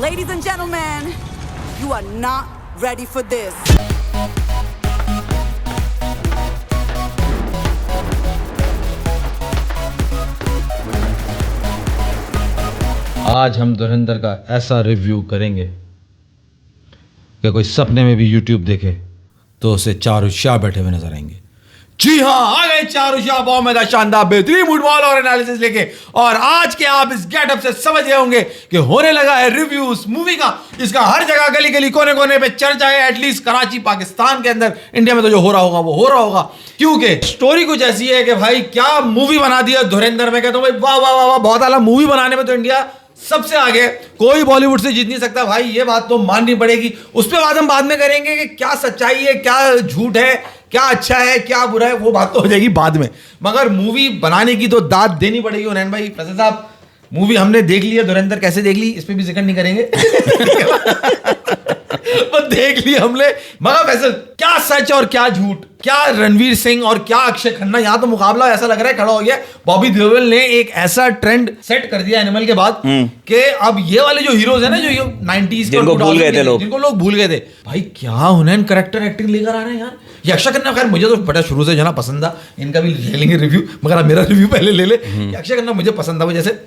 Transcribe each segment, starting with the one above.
Ladies and gentlemen, you are not ready for this. आज हम धुरंधर का ऐसा रिव्यू करेंगे कि कोई सपने में भी YouTube देखे तो उसे चारों शाह बैठे हुए नजर आएंगे। जी हाँ, आ गए चारों शाह बहुत शानदार बेहतरीन फुटबॉल और एनालिसिस लेके। और आज के आप इस गेटअप से समझ गए होंगे कि होने लगा है रिव्यू उस मूवी का जिसका हर जगह गली गली कोने कोने पे चर्चा है। एटलीस्ट कराची पाकिस्तान के अंदर, इंडिया में तो जो हो रहा होगा वो हो रहा होगा, क्योंकि स्टोरी कुछ ऐसी है कि भाई क्या मूवी बना दिया धुरंधर। में कहता हूं भाई वाह वाह वाह वाह, बहुत आला मूवी बनाने में तो इंडिया सबसे आगे, कोई बॉलीवुड से जीत नहीं सकता भाई, ये बात तो माननी पड़ेगी। उस पर बात हम बाद में करेंगे कि क्या सच्चाई है, क्या झूठ है, क्या अच्छा है, क्या बुरा है, वो बात तो हो जाएगी बाद में। मगर मूवी बनाने की तो दाद देनी पड़ेगी। उन्नयन भाई, फैसल साहब, मूवी हमने देख ली है धुरंधर, कैसे देख ली इस पे भी जिक्र नहीं करेंगे वो देख ली हमने। मगर फैसल, क्या सच और क्या झूठ, क्या रणवीर सिंह और क्या अक्षय खन्ना, यहां तो मुकाबला ऐसा लग रहा है खड़ा हो गया। बॉबी देओल ने एक ऐसा ट्रेंड सेट कर दिया एनिमल के बाद कि अब ये वाले जो हीरोज है ना, जो 90s जिनको भूल गए थे लोग, जिनको लोग भूल गए थे, भाई क्या उन्हें कैरेक्टर एक्टिंग लेकर आ रहे हैं यार। ये अक्षय खन्ना, खैर मुझे तो बड़ा शुरू से जो ना पसंद था, इनका भी ले लेंगे रिव्यू, मगर आप मेरा रिव्यू पहले ले ले। अक्षय खन्ना मुझे पसंद था, वो जैसे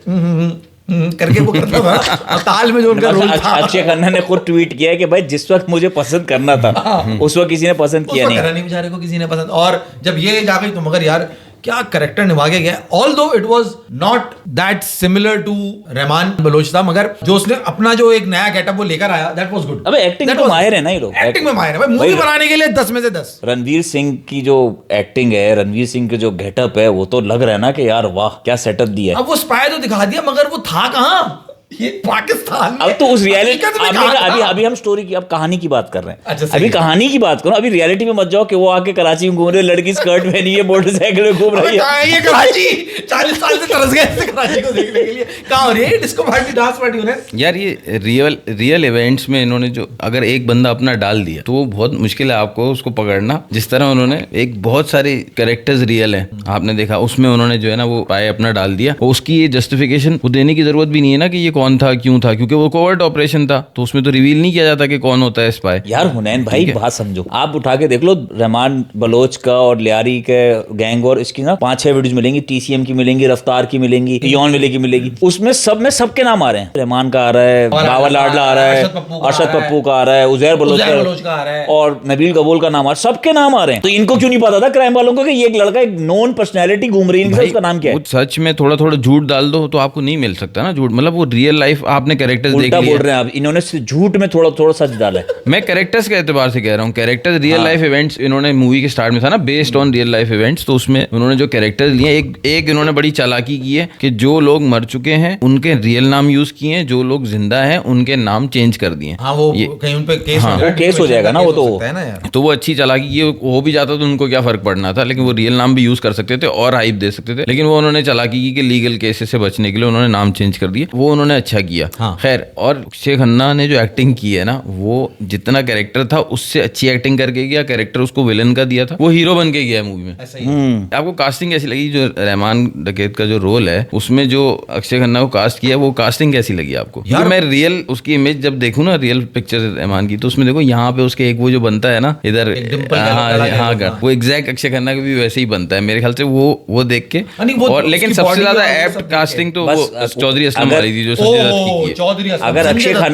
करके वो करता था और ताल में जो उनका रोल था। अक्षय खन्ना ने खुद ट्वीट किया है कि भाई जिस वक्त मुझे पसंद करना था उस वक्त किसी ने पसंद किया नहीं, बेचारे को किसी ने पसंद। और जब ये जा गई तो मगर यार क्या करेक्टर निभा के गया। Although it was not that similar to Rahman Baloch था, मगर जो उसने अपना जो एक नया गेटअप वो लेकर आया, दैट वाज गुड। अबे एक्टिंग तो माहिर है ना ये लोग, एक्टिंग में माहिर है भाई, मूवी बनाने के लिए 10 में से 10। रणवीर सिंह की जो एक्टिंग है, रणवीर सिंह के जो गेटअप है, वो तो लग रहा है ना कि यार वाह क्या सेटअप दिया है। अब वो स्पाई तो दिखा दिया, मगर वो था कहां, ये पाकिस्तान। अब तो उस रियलिटी अभी हम स्टोरी की, अब कहानी की बात कर रहे हैं। अच्छा, अभी कहानी की बात करो, अभी रियलिटी में मत जाओ कि वो आके कराची में घूम रहे, लड़की स्कर्ट पहनी है, मोटरसाइकिल में घूम रही है। ये कराची 40 साल से तरस गए थे कराची को देखने के लिए। कहां हो रही है डिस्को पार्टी, डांस पार्टी उन्हें यार। ये रियल इवेंट्स में इन्होंने जो अगर एक बंदा अपना डाल दिया तो वो बहुत मुश्किल है आपको उसको पकड़ना। जिस तरह उन्होंने एक बहुत सारे कैरेक्टर्स रियल हैं, आपने देखा, उसमें उन्होंने जो है ना वो पाए अपना डाल दिया। उसकी ये जस्टिफिकेशन वो देने की जरूरत भी नहीं है ना कि ये कौन था, क्यों था, क्योंकि वो कोवर्ट ऑपरेशन था, तो उसमें तो रिवील नहीं किया जाता कि कौन होता है स्पाई। यार हुनैन भाई बात समझो, आप उठा के देख लो रहमान बलोच का और लियारी के गैंग, और इसकी ना 5-6 वीडियोस मिलेंगी, टीसीएम की मिलेंगी, रफ्तार की मिलेंगी, यौन मिले की मिलेगी, उसमें सब में सबके नाम आ रहे हैं। रहमान का आ रहा है, बाबर लाडला आ रहा है, अरशद पप्पू का आ रहा है, उजैर बलोच का आ रहा है, और नबील कबूल का नाम आ रहा है, सबके नाम आ रहे हैं। तो इनको क्यों नहीं पता था क्राइम वालों को कि ये एक लड़का, एक नोन पर्सनैलिटी घूम रही है, उसका नाम क्या है। सच में थोड़ा थोड़ा झूठ डाल दो तो आपको नहीं मिल सकता ना झूठ, मतलब वो रियल लाइफ आपने कैरेक्टर्स देख लिए। बोल रहे हैं आप, इन्होंने झूठ में थोड़ा थोड़ा सच डाला है। मैं कैरेक्टर्स के एतबार से कह रहा हूँ, कैरेक्टर्स रियल लाइफ इवेंट्स इन्होंने मूवी के स्टार्ट में था ना, based on real life events, तो उसमें उन्होंने जो कैरेक्टर्स लिए, एक इन्होंने बड़ी चालाकी की है कि जो लोग मर चुके हैं उनके रियल नाम यूज किए हैं, जो लोग जिंदा हैं उनके नाम चेंज कर दिए। हाँ, वो कहीं उन पे केस केस हो जाएगा ना, वो तो है ना यार। तो वो अच्छी चालाकी, ये हो भी जाता तो उनको क्या फर्क पड़ना था, लेकिन वो रियल नाम भी यूज कर सकते थे और हाइप दे सकते थे, लेकिन वो उन्होंने चालाकी की कि लीगल केसेस से बचने के लिए उन्होंने नाम चेंज कर दिए, वो उन्होंने अच्छा किया। खैर, और अक्षय खन्ना ने जो एक्टिंग की है ना, वो जितना कैरेक्टर था उससे अच्छी एक्टिंग करके गया। कैरेक्टर उसको विलन का दिया था, वो हीरो बन के गया है मूवी में। आपको कास्टिंग कैसी लगी? जो रहमान डकैत का जो रोल है उसमें जो अक्षय खन्ना को कास्ट किया, वो कास्टिंग कैसी लगी आपको? यार मैं रियल उसकी इमेज जब देखूं ना, रियल पिक्चर रहमान की, तो उसमें देखो यहाँ पे उसके एक वो जो बनता है ना इधर, हाँ, वो एग्जैक्ट अक्षय खन्ना का भी वैसे ही बनता है मेरे ख्याल से, वो देख के। और लेकिन सबसे ज्यादा एप्ट कास्टिंग तो वो चौधरी असलम वाली थी जो सबसे ज्यादा ठीक है। अगर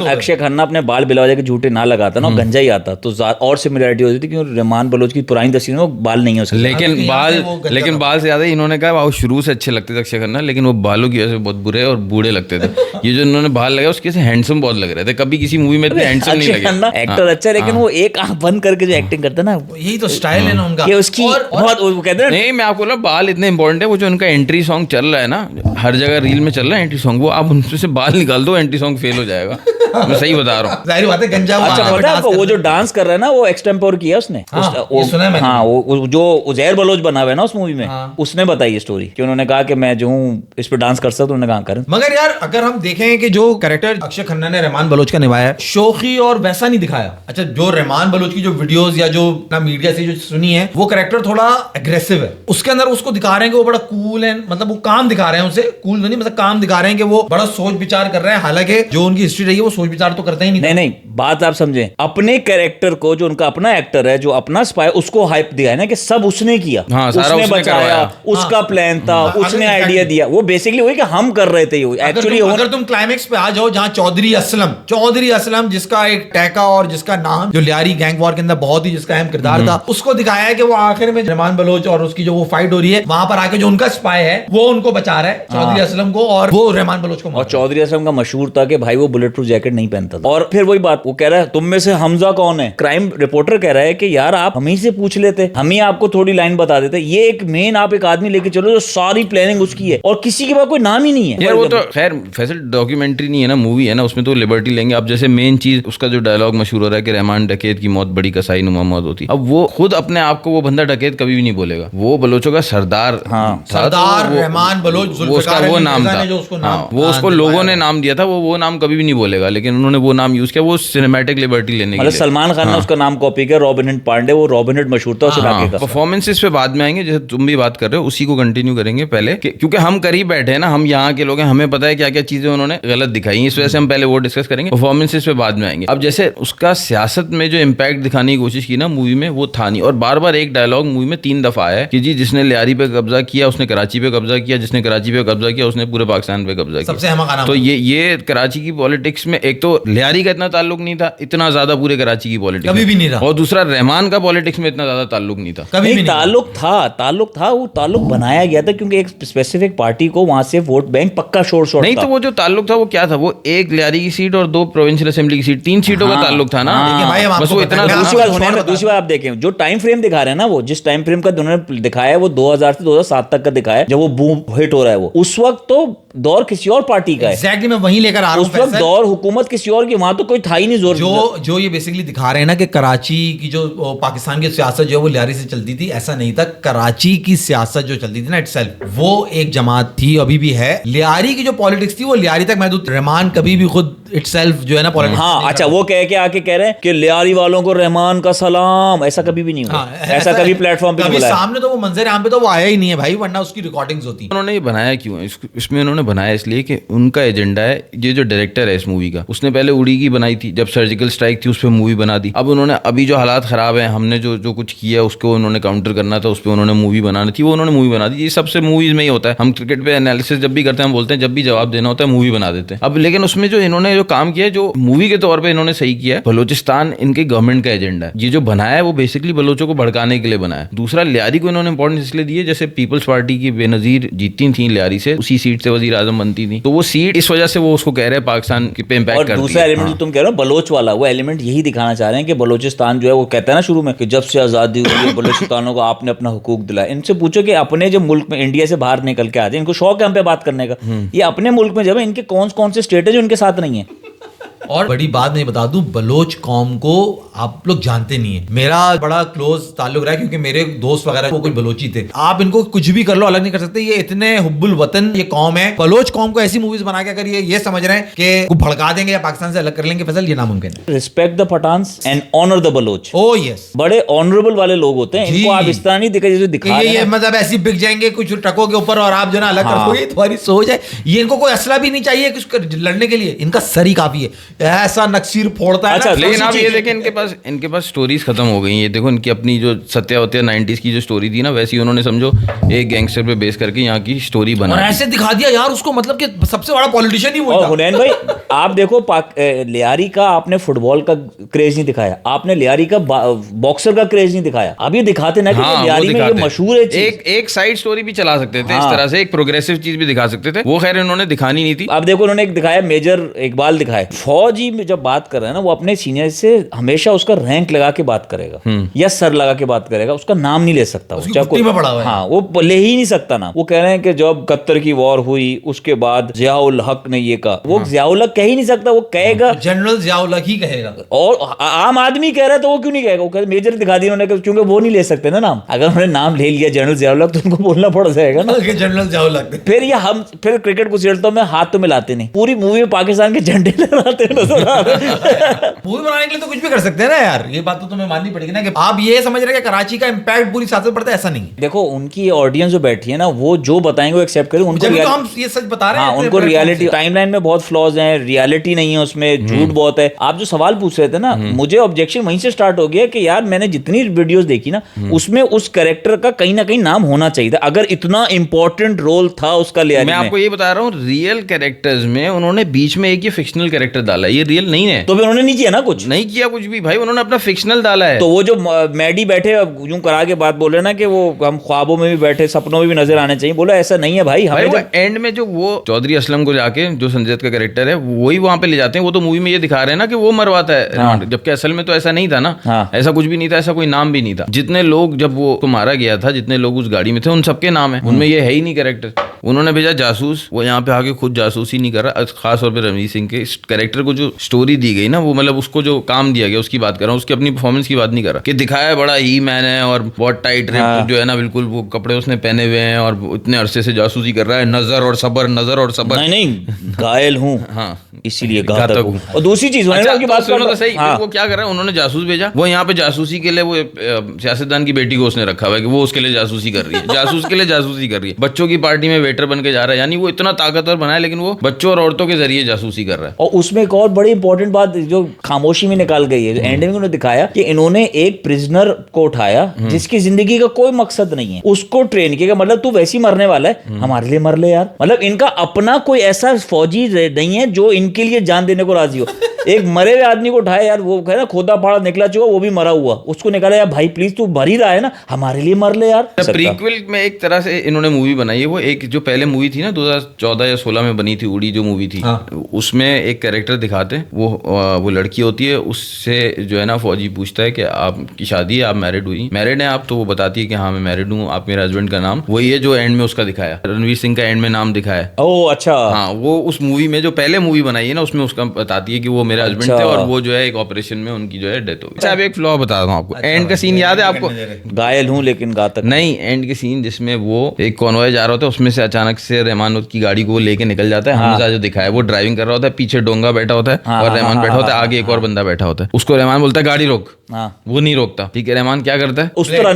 अक्षय खन्ना अपने बाल बिलवा के झूठे ना लगाता ना, गंजा ही आता तो और सिमिलरिटी होती थी, क्योंकि रहमान बलोच की पुरानी तस्वीर में बाल नहीं है उसके। लेकिन बाल से ज्यादा इन्होंने कहा वो शुरू से अच्छे लगते थे अक्षय खन्ना, लेकिन वो बालों की वजह से बहुत बुरे और बूढ़े लगते थे। ये जो इन्होंने बाल लगाया उसके से हैंडसम बहुत लग रहे थे, कभी किसी मूवी में इतने हैंडसम नहीं लगे। एक्टर अच्छा, लेकिन वो एक आंख बंद करके जो एक्टिंग करता है ना, यही तो स्टाइल है ना उनका, उसकी बहुत, वो कहते हैं नहीं, मैं आपको बोला बाल इतने इंपॉर्टेंट है। वो जो उनका एंट्री सॉन्ग चल रहा है ना, हर जगह रील में चल रहा है एंट्री सॉन्ग, वो आप उनसे से बाल निकाल दो, एंट्री सॉन्ग फेल हो जाएगा। मैं सही बता रहा हूँ, जाहिर बात है गंजा। अच्छा पता है आपको, वो जो डांस कर रहा है ना, वो एक्सटेम्पोर किया उसने। ये सुना है मैंने। हाँ, वो जो उजैर बलोच बना हुआ है ना उस मूवी में, उसने बताई ये स्टोरी कि उन्होंने कहा कि मैं जो हूँ इस पे डांस कर सकता हूँ, उन्होंने कहा करें। मगर यार अगर हम देखें कि जो कैरेक्टर अक्षय खन्ना ने रहमान बलोच का निभाया है, शोखी और वैसा नहीं दिखाया। अच्छा, जो रहमान बलोच की जो वीडियोस या जो ना मीडिया से जो सुनी है, वो कैरेक्टर थोड़ा एग्रेसिव है। उसके अंदर उसको दिखा रहे हैं कि वो बड़ा कूल है, मतलब वो काम दिखा रहे हैं उसे, कूल नहीं मतलब काम दिखा रहे हैं कि वो बड़ा सोच विचार कर रहे हैं। हालांकि जो उनकी हिस्ट्री रही है वो सोच विचार तो करता ही नहीं। नहीं, बात आप समझे, अपने कैरेक्टर को, जो उनका अपना एक्टर है, जो अपना स्पाई, उसको हाइप दिया है ना कि सब उसने किया, हाँ, सारा उसने उसने बचाया, करवाया। उसका प्लान था, उसने आइडिया दिया। वो बेसिकली वही कि हम कर रहे थे। एक्चुअली अगर तुम क्लाइमेक्स पे आ जाओ जहां चौधरी असलम जिसका एक टैका और जिसका नाम जो लियारी गैंग वॉर के अंदर बहुत ही जिसका अहम किरदार था, उसको दिखाया है कि वो आखिर में रहमान बलोच और उसकी जो वो फाइट हो रही है वहां पर आके जो उनका स्पाई है वो उनको बचा रहा है, चौधरी असलम को, और वो रहमान बलोच को। और चौधरी असलम का मशहूर था कि भाई वो बुलेट प्रूफ जैकेट नहीं पहनता था। और फिर वही बात, वो कह रहा है तुम में से हमजा कौन है? क्राइम रिपोर्टर कह रहा है कि यार आप हम ही से पूछ लेते, हम ही आपको थोड़ी लाइन बता देते। ये एक मेन आप एक आदमी लेके चलो जो सारी प्लानिंग उसकी है और किसी के पास कोई नाम ही नहीं है यार। वो तो खैर फैसल डॉक्यूमेंट्री नहीं है ना, मूवी है ना, उसमें तो लिबर्टी लेंगे। अब जैसे मेन चीज उसका जो डायलॉग मशहूर हो रहा है कि रहमान डकैत की मौत बड़ी कसाई नुमा मौत होती। अब वो खुद अपने आप को वो बंदा डकैत कभी भी नहीं बोलेगा, वो बलोचों का सरदार। हाँ, सरदार रहमान बलोच, वो उसका वो नाम था, वो उसको लोगों ने नाम दिया था, वो नाम कभी भी नहीं बोलेगा, लेकिन उन्होंने वो नाम यूज किया वो सिनेमैटिक लिबर्टी लेने के लिए। सलमान खान ने उसका नाम कॉपी किया, रॉबिनहुड पांडे, वो रॉबिनहुड मशहूर था उस इलाके का। परफॉर्मेंसेस पे बाद में आएंगे, जैसे तुम भी बात कर रहे हो उसी को कंटिन्यू करेंगे पहले, क्योंकि हम करीब बैठे हैं ना, हम यहाँ के लोग हैं, हमें पता है क्या क्या चीजें उन्होंने गलत दिखाई, इस वजह से हम पहले वो डिस्कस करेंगे। परफॉर्मेंसेस पे बाद में आएंगे। अब जैसे उसका सियासत में जो इम्पैक्ट दिखाने की कोशिश की ना मूवी में, वो था नहीं। और बार बार एक डायलॉग मूवी में 3 दफा आया कि जी जिसने लियारी पे कब्जा किया उसने कराची पे कब्जा किया, जिसने कराची पे कब्जा किया उसने पूरे पाकिस्तान पे कब्जा किया। तो ये कराची की पॉलिटिक्स में एक तो लियारी का इतना ताल्लुक नहीं था, इतना ज्यादा पूरे कराची की पॉलिटिक्स कभी भी नहीं रहा, और दूसरा रहमान का पॉलिटिक्स में इतना ज्यादा ताल्लुक नहीं था। कभी भी ताल्लुक था, वो ताल्लुक बनाया गया था क्योंकि एक स्पेसिफिक पार्टी को वहां से वोट बैंक पक्का शोर नहीं था। तो वो जो ताल्लुक था वो क्या था, वो एक लियारी की सीट और 2 प्रोविंशियल असेंबली की सीट, 3 सीटों का ताल्लुक था ना। बस वो इतना। दूसरी बात आप देखें, जो टाइम फ्रेम दिखा रहे हैं ना, वो जिस टाइम फ्रेम का उन्होंने दिखाया है वो 2000 से 2007 तक का दिखाया है, जब वो बूम हिट हो रहा है, वो उस वक्त तो दौर किसी और पार्टी का है। एग्जैक्टली मैं वहीं लेकर आ रहा हूं। उस वक्त दौर हुकूमत किसी और की, वहां तो कोई था ही नहीं। जोर जो ये बेसिकली दिखा रहे हैं ना कि कराची की जो पाकिस्तान की सियासत जो है वो लियारी से चलती थी, ऐसा नहीं था। कराची की सियासत जो चलती थी ना इटसेल्फ, वो एक जमात थी, अभी भी है। लियारी की जो पॉलिटिक्स थी वो लियारी तक महदूद। रहमान कभी भी खुद इटसेल्फ जो है ना पॉलिटिक्स। हाँ, अच्छा, वो कह के आके कह रहे हैं कि लियारी वालों को रहमान का सलाम, ऐसा कभी भी नहीं हुआ। ऐसा कभी प्लेटफॉर्म पे नहीं बोला। सामने तो वो मंजर आम पे तो वो आया ही नहीं है भाई, वरना उसकी रिकॉर्डिंग्स होती। उन्होंने ये बनाया क्यों है? इसमें उन्होंने बनाया इसलिए कि उनका एजेंडा है। ये जो डायरेक्टर है इस मूवी का, उसने पहले उड़ी की बनाई थी, जब सर्जिकल स्ट्राइक थी उस पर मूवी बना दी। अब उन्होंने अभी जो हालात खराब है, हमने जो कुछ किया उसको उन्होंने काउंटर करना था, उस पर उन्होंने मूवी बनानी थी, वो उन्होंने मूवी बना दी। ये सबसे मूवीज में ही होता है। हम क्रिकेट पे एनालिसिस जब भी करते हैं हम बोलते हैं जब भी जवाब देना होता है मूवी बना देते हैं। अब लेकिन उसमें जो इन्होंने जो काम किया है, जो मूवी के तौर पे इन्होंने सही किया है, बलोचिस्तान इनके गवर्नमेंट का एजेंडा है। ये जो बनाया है वो बेसिकली बलोचों को भड़काने के लिए बनाया है। दूसरा, लियारी को इन्होंने इंपॉर्टेंस इसलिए दी है, जैसे पीपल्स पार्टी की बेनजीर जीतती थी लियारी से, उसी सीट से वजीर आजम बनती थी, तो वो सीट इस वजह से वो उसको कह रहे हैं पाकिस्तान पे इम्पैक्ट करती है। और दूसरा एलिमेंट तुम कह रहे हो बलोच वाला, वो एलिमेंट यही दिखाना चाह रहे हैं कि बलोचिस्तान जो है, वो कहता है ना शुरू में कि जब से आजादी हुई है बलोचिस्तानों को आपने अपना हुकूक दिलाया। इनसे पूछो कि अपने जो मुल्क में, इंडिया से बाहर निकल के आते हैं, इनको शौक है हम पे बात करने का, ये अपने मुल्क में जब है, इनके कौन कौन से स्टेट है जो इनके साथ नहीं है। और बड़ी बात मैं बता दूं, बलोच कौम को आप लोग जानते नहीं है। मेरा बड़ा क्लोज ताल्लुक रहा है क्योंकि मेरे दोस्त वगैरह वो कोई बलोची थे। आप इनको कुछ भी कर लो, अलग नहीं कर सकते। ये इतने हुब्बुल वतन ये कौम है। बलोच कौम को ऐसी मूवीज बना के अगर ये समझ रहे हैं कि को भड़का देंगे या पाकिस्तान से अलग कर लेंगे, फैसल, ये नामुमकिन है। Respect the Pathans and honour the Baloch. Oh yes, बड़े ऑनरेबल वाले लोग होते हैं, इनको आप इस तरह नहीं दिखा जैसे दिखा रहे हैं। ये मतलब ऐसी बिक जाएंगे कुछ ट्रकों के ऊपर और आप जो ना अलग कर दोगे, तुम्हारी सोच है। ये इनको कोई असला भी नहीं चाहिए कुछ लड़ने के लिए, इनका सर ही काफी है। ऐसा नक्सीर फोड़ता है। अच्छा, लेकिन आप ये देखें इनके पास स्टोरीज खत्म हो गई। ये देखो इनकी अपनी जो सत्यावतिया 90s की जो स्टोरी थी ना, वैसी उन्होंने समझो एक गैंगस्टर पे बेस करके यहाँ की स्टोरी बना और ऐसे दिखा दिया यार उसको, मतलब कि सबसे बड़ा पॉलिटिशियन ही वो था। हुनैन भाई, आप देखो लियारी का आपने फुटबॉल का क्रेज नहीं दिखाया, आपने लियारी का बॉक्सर का क्रेज नहीं दिखाया। अब ये दिखाते ना कि लियारी में ये मशहूर है चीज। एक साइड स्टोरी भी चला सकते थे इस तरह से, एक प्रोग्रेसिव चीज भी दिखा सकते थे, वो खैर इन्होंने दिखानी नहीं थी। अब देखो उन्होंने एक दिखाया, मेजर इकबाल दिखाया। फौजी में जब बात कर रहे हैं ना, वो अपने सीनियर से हमेशा उसका रैंक लगा के बात करेगा या सर लगा के बात करेगा, उसका नाम नहीं ले सकता। हाँ, वो ले ही नहीं सकता ना। वो कह रहे हैं कि जब कतर की वॉर हुई उसके बाद जियाउल हक ने ये कहा, वो जियाउल हक कह ही नहीं सकता, वो कहेगा जनरल जियाउल हक ही कहेगा। और आम आदमी कह रहा है तो वो क्यों नहीं कहेगा? वो कह मेजर दिखा दिया उन्होंने, क्योंकि वो नहीं ले सकते ना नाम। अगर उन्होंने नाम ले लिया जनरल जियाउल हक तो उनको बोलना पड़ जाएगा ना जनरल जियाउल हक। फिर क्रिकेट को सीटों में हाथ तो मिलाते नहीं, पूरी मूवी में पाकिस्तान के झंडे लहराते नजर आ रहे हैं। मूवी बनाने के लिए तो कुछ भी कर सकते हैं ना यार, ये बात तो तुम्हें माननी पड़ेगी ना कि आप ये समझ रहे हैं कि कराची का इम्पैक्ट पूरी सियासत पड़ता है, ऐसा नहीं है। देखो उनकी ऑडियंस जो बैठी है ना, वो जो बताएंगे वो एक्सेप्ट करें। उनको जब तो हम ये सच बता रहे हैं। हाँ, उनको रियलिटी, टाइमलाइन में बहुत फ्लॉज हैं, रियलिटी नहीं है उसमें, झूठ बहुत है। आप जो सवाल पूछ रहे थे ना, मुझे ऑब्जेक्शन वहीं से स्टार्ट हो गया कि यार मैंने जितनी वीडियोस देखी ना, उसमें उस कैरेक्टर का कहीं ना कहीं नाम होना चाहिए था, अगर इतना इंपॉर्टेंट रोल था उसका। लिया मैं आपको ये बता रहा हूँ, रियल कैरेक्टर्स में उन्होंने बीच में एक ये फिक्शनल कैरेक्टर डाला, ये रियल नहीं है। तो फिर उन्होंने नहीं किया ना, कुछ नहीं किया कुछ भी भाई, उन्होंने अपना फिक्शनल डाला है। तो वो जो मैडी बैठे यूं करा के बात बोल रहे ना कि वो हम ख्वाबों में भी बैठे, सपनों में भी नजर आने चाहिए, बोला ऐसा नहीं है भाई। भाई वो एंड में जो वो चौधरी असलम को जाके, जो संजय दत्त का कैरेक्टर है, वही वहां पे ले जाते हैं। वो तो मूवी में ये दिखा रहे हैं ना कि वो मरवाता है, जबकि असल में तो ऐसा नहीं था ना। ऐसा कुछ भी नहीं था, ऐसा कोई नाम भी नहीं था। जितने लोग जब वो को मारा गया था, जितने लोग उस गाड़ी में थे, उन सबके नाम है, उनमें ये है ही नहीं कैरेक्टर। उन्होंने भेजा जासूस, वो यहाँ पे आके खुद जासूसी नहीं कर रहा। खास तौर पे रणवीर सिंह के कैरेक्टर को जो स्टोरी दी गई ना, वो मतलब उसको जो काम दिया गया उसकी बात कर रहा हूँ, उसकी अपनी परफॉर्मेंस की बात नहीं कर रहा। कि दिखाया बड़ा ही मैन है और बहुत टाइट जो है ना, बिल्कुल वो कपड़े उसने पहने हुए हैं और इतने अरसे से जासूसी कर रहा है, नजर और सबर, नजर और सबर। नहीं घायल हूँ, हाँ इसीलिए घातक हूँ। और दूसरी चीज सुनो तो सही, वो क्या कर रहा है, उन्होंने जासूस भेजा, वो यहाँ पे जासूसी के लिए वो सियासतदान की बेटी को उसने रखा हुआ है कि वो उसके लिए जासूसी कर रही है, जासूस के लिए जासूसी कर रही है। बच्चों की पार्टी में वेटर बन के जा रहा है, यानी वो इतना ताकतवर बना है, लेकिन वो बच्चों और औरतों के जरिए जासूसी कर रहा है। और उसमें एक और बड़ी इंपॉर्टेंट बात जो खामोशी में निकाल गई है, एंड में उन्होंने दिखाया कि इन्होंने एक प्रिजनर को उठाया जिसकी जिंदगी का कोई मकसद नहीं है, उसको ट्रेन किया, मतलब तू वैसे ही मरने वाला है, हमारे लिए मर ले यार। मतलब इनका अपना कोई ऐसा फौजी नहीं है जो इनके लिए जान देने को राजी हो। एक मरे हुए आदमी को उठाया यार, वो कह ना खोदा फाड़ा निकला चुका, वो भी मरा हुआ, उसको निकाला यार भाई प्लीज तू भर ही रहा है ना, हमारे लिए मर ले यार। प्रीक्वल में एक तरह से इन्होंने मूवी बनाई है। वो एक जो पहले मूवी थी ना 2014 या 16 में बनी थी, उड़ी जो मूवी थी, उसमें एक कैरेक्टर दिखाते, वो लड़की होती है, उससे जो है ना फौजी पूछता है कि आपकी शादी है, आप मैरिड हुई, मैरिड है आप, तो वो बताती है कि हाँ मैं मैरिड हूँ, आप मेरे हस्बैंड का नाम वही है जो एंड में उसका दिखाया, रणवीर सिंह का एंड में नाम दिखाया। ओह अच्छा। हाँ, वो उस मूवी में जो पहले मूवी बनाई है ना, उसमें उसका बताती है कि वो मेरे हस्बैंड थे और वो जो है एक ऑपरेशन में उनकी जो है डेथ हो गई। अच्छा, अब एक फ्लॉ बता दूं आपको, एंड का सीन याद है आपको? घायल हूँ लेकिन घातक नहीं, एंड के सीन जिसमें वो एक कॉन्वॉय जा रहा होता है, उसमें से अचानक से रहमान की गाड़ी को लेके निकल जाता है। हमजा जो दिखाया है, वो ड्राइविंग कर रहा होता है, पीछे डोंगा बैठा होता है और रहमान बैठा होता है, आगे एक और बंदा बैठा होता है। उसको रहमान बोलता है गाड़ी रोक, वो नहीं रोकता, ठीक है। रहमान क्या करता है, उस तरह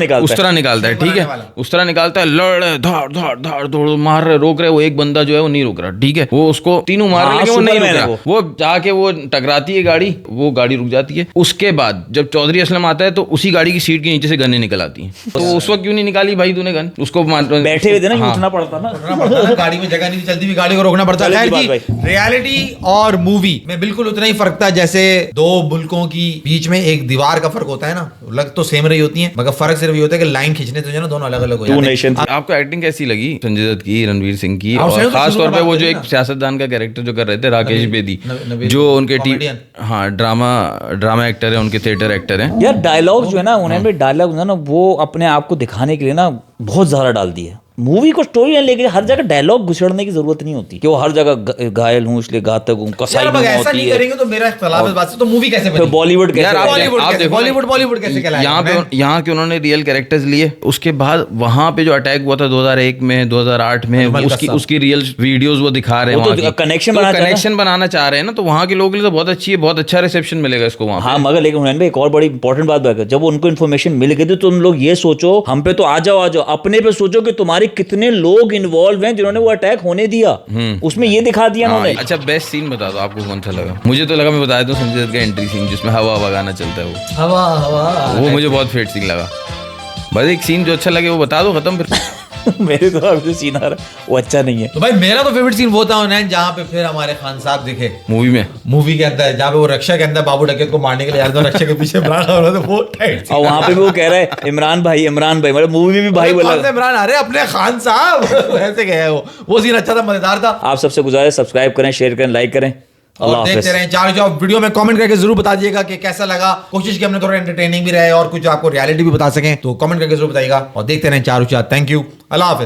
निकालता है, ठीक है, उस तरह निकालता है, लड़ धाड़ धाड़ धाड़ दौड़ मार रहे, रोक रहे, वो एक बंदा जो है वो नहीं रोक रहा, ठीक है, वो उसको तीनों मार रहे, लेकिन वो नहीं रोक रहा। वो जाके वो टकराती है गाड़ी, वो गाड़ी रुक जाती है। उसके बाद जब चौधरी असलम आता है तो उसी गाड़ी की सीट के नीचे से गन्ने निकल आती हैं। तो उस वक्त क्यों नहीं निकाली भाई तूने गन? उसको बैठे हुए थे ना, उठना पड़ता ना, गाड़ी में जगह नहीं चलती, भी गाड़ी को रोकना पड़ता है। रियलिटी और मूवी में बिल्कुल उतना ही फर्क था जैसे दो मुल्कों की बीच में एक दीवार का फर्क होता है ना, लग तो सेम रही होती है, मगर फर्क सिर्फ ये होता है कि लाइन खींचने तो जो ना दोनों अलग अलग हो जाते हैं। आपको एक्टिंग कैसी लगी संजय दत्त की, रणवीर सिंह की, और खास तौर पे वो जो एक सियासतदान का कैरेक्टर जो कर रहे थे राकेश बेदी, जो उनके हाँ ड्रामा एक्टर है, उनके थिएटर एक्टर हैं यार। डायलॉग जो है ना, उन्होंने डायलॉग ना वो अपने आप को दिखाने के लिए ना बहुत ज्यादा डाल दिया। मूवी को स्टोरी लाइन लेके हर जगह डायलॉग घुसड़ने की जरूरत नहीं होती कि वो हर जगह घायल हूँ इसलिए घातक हूँ, कसाई में ऐसा नहीं करेंगे तो मेरा इख्तिलाफ इस बात से, तो मूवी कैसे बनी? बॉलीवुड कैसे, बॉलीवुड कैसे कहलाएगा? यहाँ के उन्होंने रियल कैरेक्टर्स लिए, उसके बाद वहां पे जो अटैक हुआ था 2001 में 2008 में, उसकी रियल वीडियोस वो दिखा रहे हैं, कनेक्शन बनाना चाह रहे हैं ना, तो वहाँ के लोगों के लिए तो बहुत अच्छी है, बहुत अच्छा रिसेप्शन मिलेगा इसको वहाँ। हाँ, मगर लेकिन एक और बड़ी इंपॉर्टेंट बात, जब उनको इन्फॉर्मेशन मिल गई थी तो तुम लोग ये सोचो, हम पे तो आ जाओ, अपने पे सोचो कि तुम्हारे कितने लोग इन्वॉल्व हैं जिन्होंने वो अटैक होने दिया, उसमें ये दिखा दिया उन्होंने। अच्छा, बेस्ट सीन बता दो आपको कौन सा लगा? मुझे तो लगा, मैं बता दूं, संजय दत्त का एंट्री सीन जिसमें हवा हवा गाना चलता है, वो हवा हवा, वो मुझे बहुत फेवरेट सीन लगा। बस एक सीन जो अच्छा लगे वो बता दो, खत्म फिर। मेरे तो अब जो सीन आ रहा है वो अच्छा नहीं है। तो भाई मेरा तो फेवरेट सीन वो था उन्हें जहाँ पे फिर हमारे खान साहब दिखे मूवी के अंदर, जहाँ पे वो रक्षा के अंदर बाबू डकैत को मारने के लिए तो रक्षा के पीछे भागा हो रहा था, वो टाइट। और वहाँ पे भी वो कह रहा है इमरान भाई, मतलब मूवी में भी भाई बोला इमरान, अरे अपने खान साहब ऐसे गए, वो सीन अच्छा था, मजेदार था। आप सबसे गुजारिश सब्सक्राइब करें, शेयर करें, लाइक करें और देखते रहें चारों जॉब वीडियो में कमेंट करके जरूर बता दीजिएगा कि कैसा लगा। कोशिश की हमने थोड़ा एंटरटेनिंग भी रहे और कुछ आपको रियलिटी भी बता सकें, तो कमेंट करके जरूर बताइएगा और देखते रहें चारों चार। Thank you, Allah Hafiz.